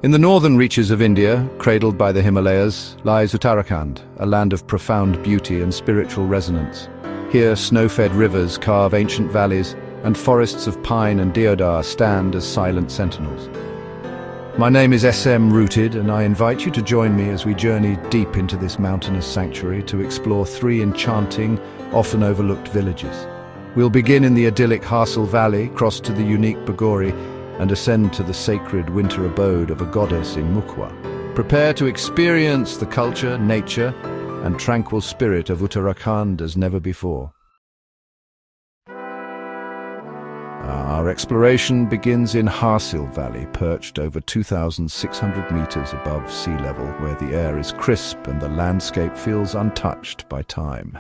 In the northern reaches of India, cradled by the Himalayas, lies Uttarakhand, a land of profound beauty and spiritual resonance. Here, snow-fed rivers carve ancient valleys, and forests of pine and deodar stand as silent sentinels. My name is SM Rooted, and I invite you to join me as we journey deep into this mountainous sanctuary to explore three enchanting, often overlooked villages. We'll begin in the idyllic Harsil Valley, cross to the unique Bagori, and ascend to the sacred winter abode of a goddess in Mukhwa. Prepare to experience the culture, nature, and tranquil spirit of Uttarakhand as never before. Our exploration begins in Harsil Valley, perched over 2,600 meters above sea level, where the air is crisp and the landscape feels untouched by time.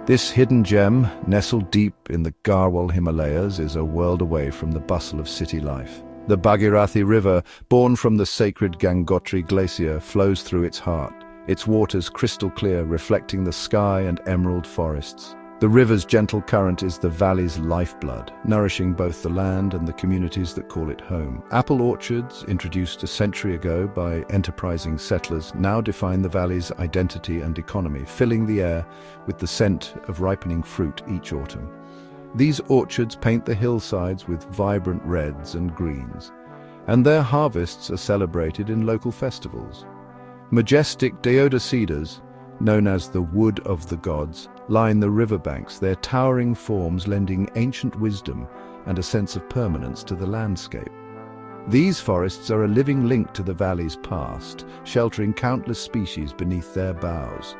This hidden gem, nestled deep in the Garhwal Himalayas, is a world away from the bustle of city life. The Bhagirathi River, born from the sacred Gangotri Glacier, flows through its heart, its waters crystal clear, reflecting the sky and emerald forests. The river's gentle current is the valley's lifeblood, nourishing both the land and the communities that call it home. Apple orchards, introduced a century ago by enterprising settlers, now define the valley's identity and economy, filling the air with the scent of ripening fruit each autumn. These orchards paint the hillsides with vibrant reds and greens, and their harvests are celebrated in local festivals. Majestic deodar cedars, known as the wood of the gods, line the riverbanks, their towering forms lending ancient wisdom and a sense of permanence to the landscape. These forests are a living link to the valley's past, sheltering countless species beneath their boughs.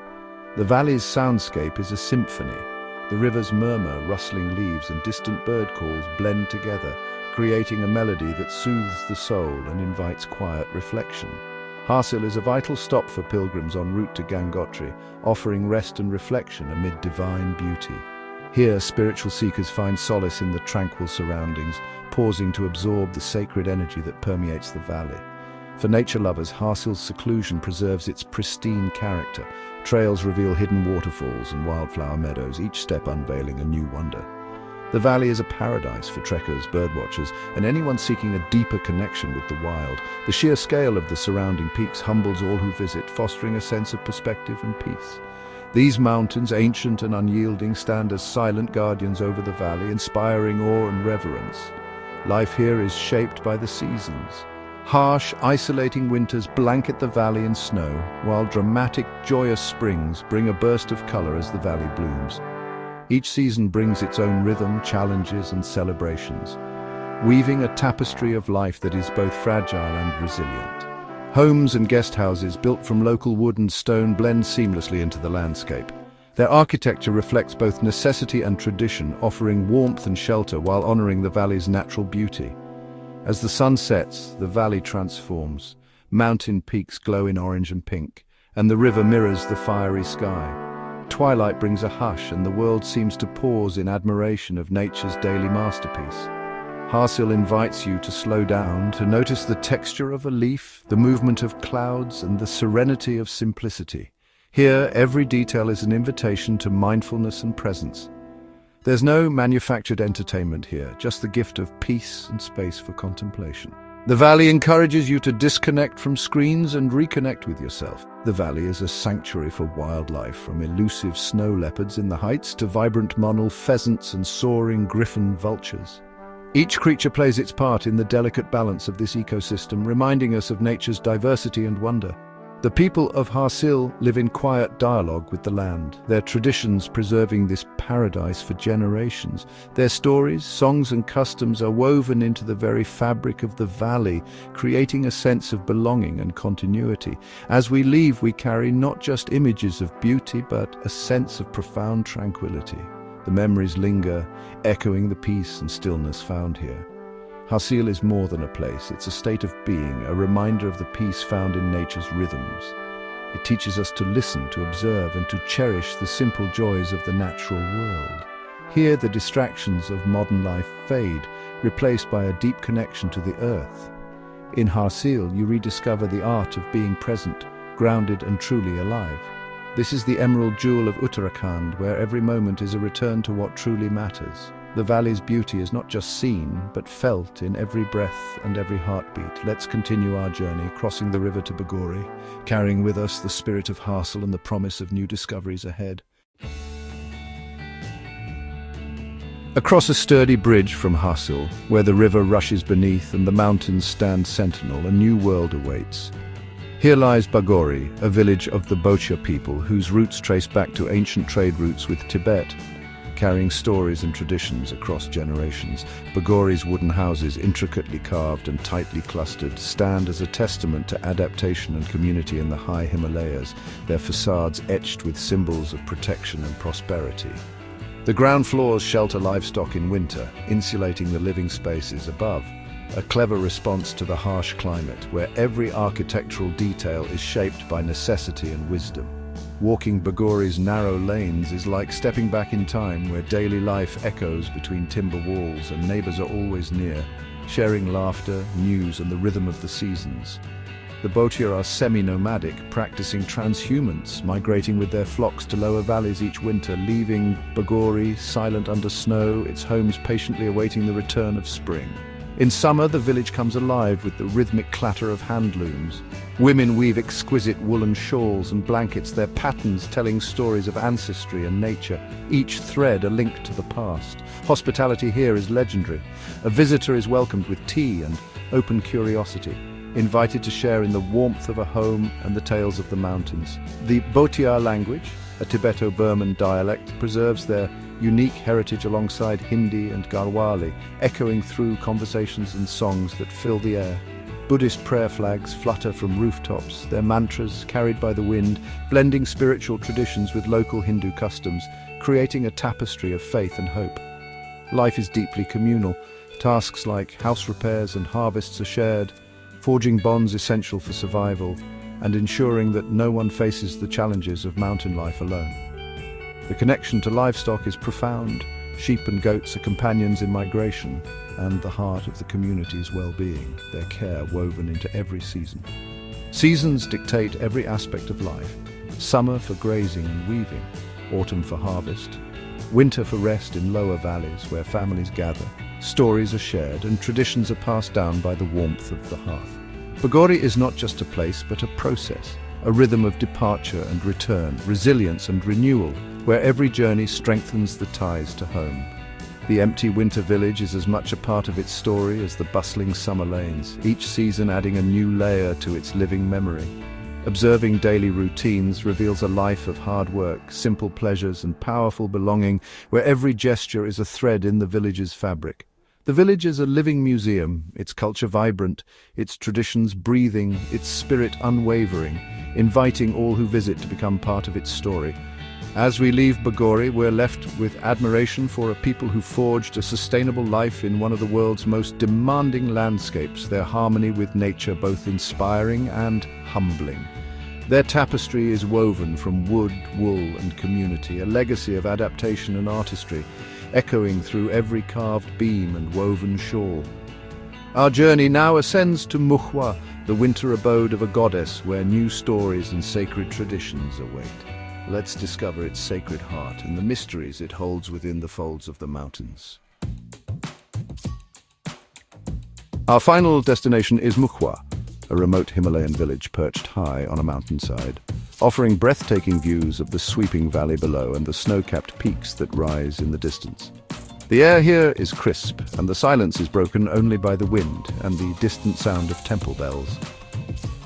The valley's soundscape is a symphony. The river's murmur, rustling leaves, and distant bird calls blend together, creating a melody that soothes the soul and invites quiet reflection. Harsil is a vital stop for pilgrims en route to Gangotri, offering rest and reflection amid divine beauty. Here, spiritual seekers find solace in the tranquil surroundings, pausing to absorb the sacred energy that permeates the valley. For nature lovers, Harsil's seclusion preserves its pristine character. Trails reveal hidden waterfalls and wildflower meadows, each step unveiling a new wonder. The valley is a paradise for trekkers, birdwatchers, and anyone seeking a deeper connection with the wild. The sheer scale of the surrounding peaks humbles all who visit, fostering a sense of perspective and peace. These mountains, ancient and unyielding, stand as silent guardians over the valley, inspiring awe and reverence. Life here is shaped by the seasons. Harsh, isolating winters blanket the valley in snow, while dramatic, joyous springs bring a burst of color as the valley blooms. Each season brings its own rhythm, challenges, and celebrations, weaving a tapestry of life that is both fragile and resilient. Homes and guest houses built from local wood and stone blend seamlessly into the landscape. Their architecture reflects both necessity and tradition, offering warmth and shelter while honoring the valley's natural beauty. As the sun sets, the valley transforms. Mountain peaks glow in orange and pink, and the river mirrors the fiery sky. Twilight brings a hush, and the world seems to pause in admiration of nature's daily masterpiece. Harsil invites you to slow down, to notice the texture of a leaf, the movement of clouds, and the serenity of simplicity. Here, every detail is an invitation to mindfulness and presence. There's no manufactured entertainment here, just the gift of peace and space for contemplation. The valley encourages you to disconnect from screens and reconnect with yourself. The valley is a sanctuary for wildlife, from elusive snow leopards in the heights to vibrant monal pheasants and soaring griffon vultures. Each creature plays its part in the delicate balance of this ecosystem, reminding us of nature's diversity and wonder. The people of Harsil live in quiet dialogue with the land, their traditions preserving this paradise for generations. Their stories, songs and customs are woven into the very fabric of the valley, creating a sense of belonging and continuity. As we leave, we carry not just images of beauty, but a sense of profound tranquility. The memories linger, echoing the peace and stillness found here. Harsil is more than a place, it's a state of being, a reminder of the peace found in nature's rhythms. It teaches us to listen, to observe, and to cherish the simple joys of the natural world. Here, the distractions of modern life fade, replaced by a deep connection to the earth. In Harsil, you rediscover the art of being present, grounded and truly alive. This is the emerald jewel of Uttarakhand, where every moment is a return to what truly matters. The valley's beauty is not just seen, but felt in every breath and every heartbeat. Let's continue our journey, crossing the river to Bagori, carrying with us the spirit of Harsil and the promise of new discoveries ahead. Across a sturdy bridge from Harsil, where the river rushes beneath and the mountains stand sentinel, a new world awaits. Here lies Bagori, a village of the Bocha people whose roots trace back to ancient trade routes with Tibet, carrying stories and traditions across generations. Bagori's wooden houses, intricately carved and tightly clustered, stand as a testament to adaptation and community in the high Himalayas, their facades etched with symbols of protection and prosperity. The ground floors shelter livestock in winter, insulating the living spaces above, a clever response to the harsh climate, where every architectural detail is shaped by necessity and wisdom. Walking Bagori's narrow lanes is like stepping back in time, where daily life echoes between timber walls and neighbors are always near, sharing laughter, news, and the rhythm of the seasons. The Bocha are semi-nomadic, practicing transhumance, migrating with their flocks to lower valleys each winter, leaving Bagori silent under snow, its homes patiently awaiting the return of spring. In summer, the village comes alive with the rhythmic clatter of hand looms. Women weave exquisite woolen shawls and blankets, their patterns telling stories of ancestry and nature, each thread a link to the past. Hospitality here is legendary. A visitor is welcomed with tea and open curiosity, invited to share in the warmth of a home and the tales of the mountains. The Bocha language, a Tibeto-Burman dialect, preserves their unique heritage alongside Hindi and Garhwali, echoing through conversations and songs that fill the air. Buddhist prayer flags flutter from rooftops, their mantras carried by the wind, blending spiritual traditions with local Hindu customs, creating a tapestry of faith and hope. Life is deeply communal. Tasks like house repairs and harvests are shared, forging bonds essential for survival, and ensuring that no one faces the challenges of mountain life alone. The connection to livestock is profound. Sheep and goats are companions in migration, and the heart of the community's well-being, their care woven into every season. Seasons dictate every aspect of life. Summer for grazing and weaving, autumn for harvest, winter for rest in lower valleys where families gather. Stories are shared and traditions are passed down by the warmth of the hearth. Bagori is not just a place but a process, a rhythm of departure and return, resilience and renewal, where every journey strengthens the ties to home. The empty winter village is as much a part of its story as the bustling summer lanes, each season adding a new layer to its living memory. Observing daily routines reveals a life of hard work, simple pleasures and powerful belonging, where every gesture is a thread in the village's fabric. The village is a living museum, its culture vibrant, its traditions breathing, its spirit unwavering, inviting all who visit to become part of its story. As we leave Bagori, we're left with admiration for a people who forged a sustainable life in one of the world's most demanding landscapes, their harmony with nature both inspiring and humbling. Their tapestry is woven from wood, wool and community, a legacy of adaptation and artistry, echoing through every carved beam and woven shawl. Our journey now ascends to Mukhwa, the winter abode of a goddess where new stories and sacred traditions await. Let's discover its sacred heart and the mysteries it holds within the folds of the mountains. Our final destination is Mukhwa, a remote Himalayan village perched high on a mountainside, offering breathtaking views of the sweeping valley below and the snow-capped peaks that rise in the distance. The air here is crisp, and the silence is broken only by the wind and the distant sound of temple bells.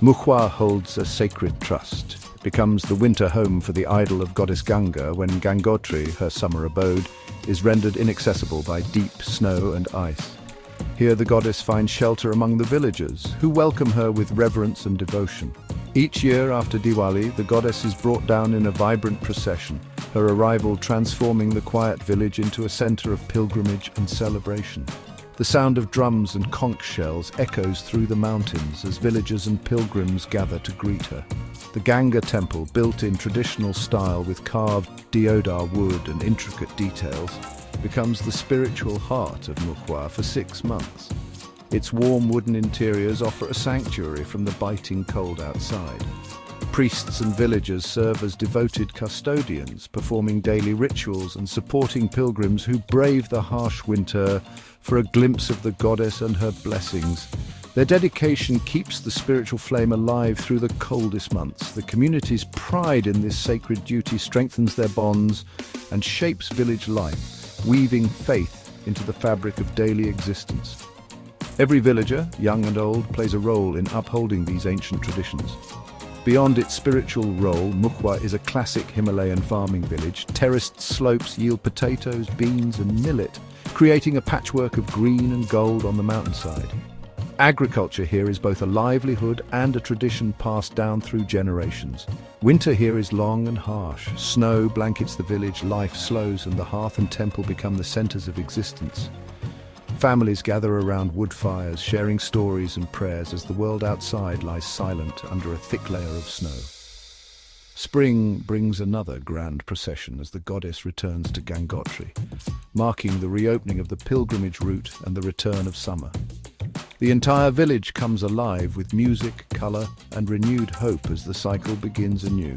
Mukhwa holds a sacred trust. It becomes the winter home for the idol of goddess Ganga when Gangotri, her summer abode, is rendered inaccessible by deep snow and ice. Here the goddess finds shelter among the villagers, who welcome her with reverence and devotion. Each year after Diwali, the goddess is brought down in a vibrant procession, her arrival transforming the quiet village into a center of pilgrimage and celebration. The sound of drums and conch shells echoes through the mountains as villagers and pilgrims gather to greet her. The Ganga temple, built in traditional style with carved deodar wood and intricate details, becomes the spiritual heart of Mukhwa for 6 months. Its warm wooden interiors offer a sanctuary from the biting cold outside. Priests and villagers serve as devoted custodians, performing daily rituals and supporting pilgrims who brave the harsh winter for a glimpse of the goddess and her blessings. Their dedication keeps the spiritual flame alive through the coldest months. The community's pride in this sacred duty strengthens their bonds and shapes village life, weaving faith into the fabric of daily existence. Every villager, young and old, plays a role in upholding these ancient traditions. Beyond its spiritual role, Mukhwa is a classic Himalayan farming village. Terraced slopes yield potatoes, beans and millet, creating a patchwork of green and gold on the mountainside. Agriculture here is both a livelihood and a tradition passed down through generations. Winter here is long and harsh. Snow blankets the village, life slows, and the hearth and temple become the centers of existence. Families gather around wood fires, sharing stories and prayers as the world outside lies silent under a thick layer of snow. Spring brings another grand procession as the goddess returns to Gangotri, marking the reopening of the pilgrimage route and the return of summer. The entire village comes alive with music, color, and renewed hope as the cycle begins anew.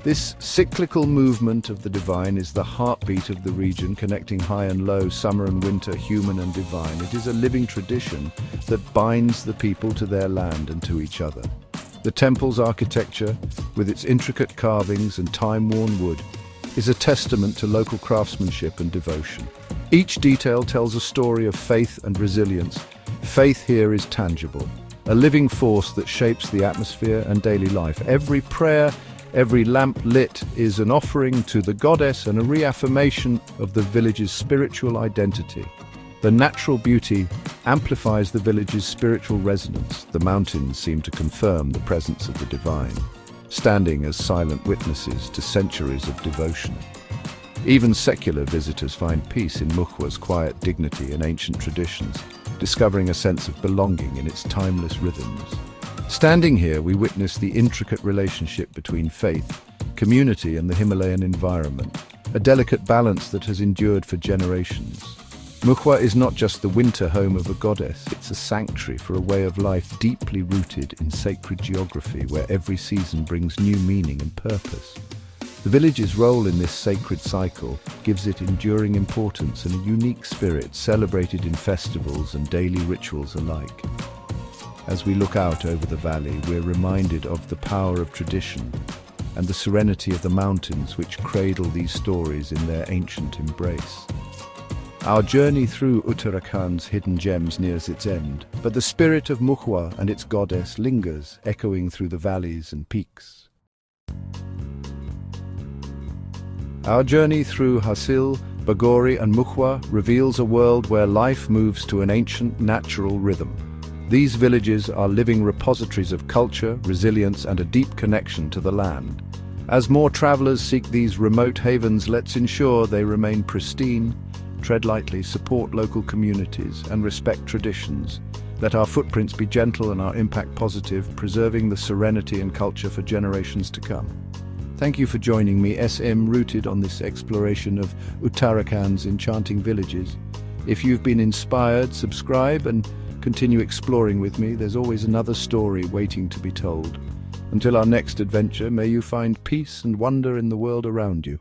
This cyclical movement of the divine is the heartbeat of the region, connecting high and low, summer and winter, human and divine. It is a living tradition that binds the people to their land and to each other. The temple's architecture, with its intricate carvings and time-worn wood, is a testament to local craftsmanship and devotion. Each detail tells a story of faith and resilience. Faith here is tangible, a living force that shapes the atmosphere and daily life. Every prayer, every lamp lit is an offering to the goddess and a reaffirmation of the village's spiritual identity. The natural beauty amplifies the village's spiritual resonance. The mountains seem to confirm the presence of the divine, standing as silent witnesses to centuries of devotion. Even secular visitors find peace in Mukhwa's quiet dignity and ancient traditions, discovering a sense of belonging in its timeless rhythms. Standing here, we witness the intricate relationship between faith, community, and the Himalayan environment, a delicate balance that has endured for generations. Mukhwa is not just the winter home of a goddess, it's a sanctuary for a way of life deeply rooted in sacred geography, where every season brings new meaning and purpose. The village's role in this sacred cycle gives it enduring importance and a unique spirit, celebrated in festivals and daily rituals alike. As we look out over the valley, we're reminded of the power of tradition and the serenity of the mountains which cradle these stories in their ancient embrace. Our journey through Uttarakhand's hidden gems nears its end, but the spirit of Mukhwa and its goddess lingers, echoing through the valleys and peaks. Our journey through Harsil, Bagori and Mukhwa reveals a world where life moves to an ancient natural rhythm. These villages are living repositories of culture, resilience, and a deep connection to the land. As more travelers seek these remote havens, let's ensure they remain pristine, tread lightly, support local communities, and respect traditions. Let our footprints be gentle and our impact positive, preserving the serenity and culture for generations to come. Thank you for joining me, SM, rooted on this exploration of Uttarakhand's enchanting villages. If you've been inspired, subscribe and continue exploring with me. There's always another story waiting to be told. Until our next adventure, may you find peace and wonder in the world around you.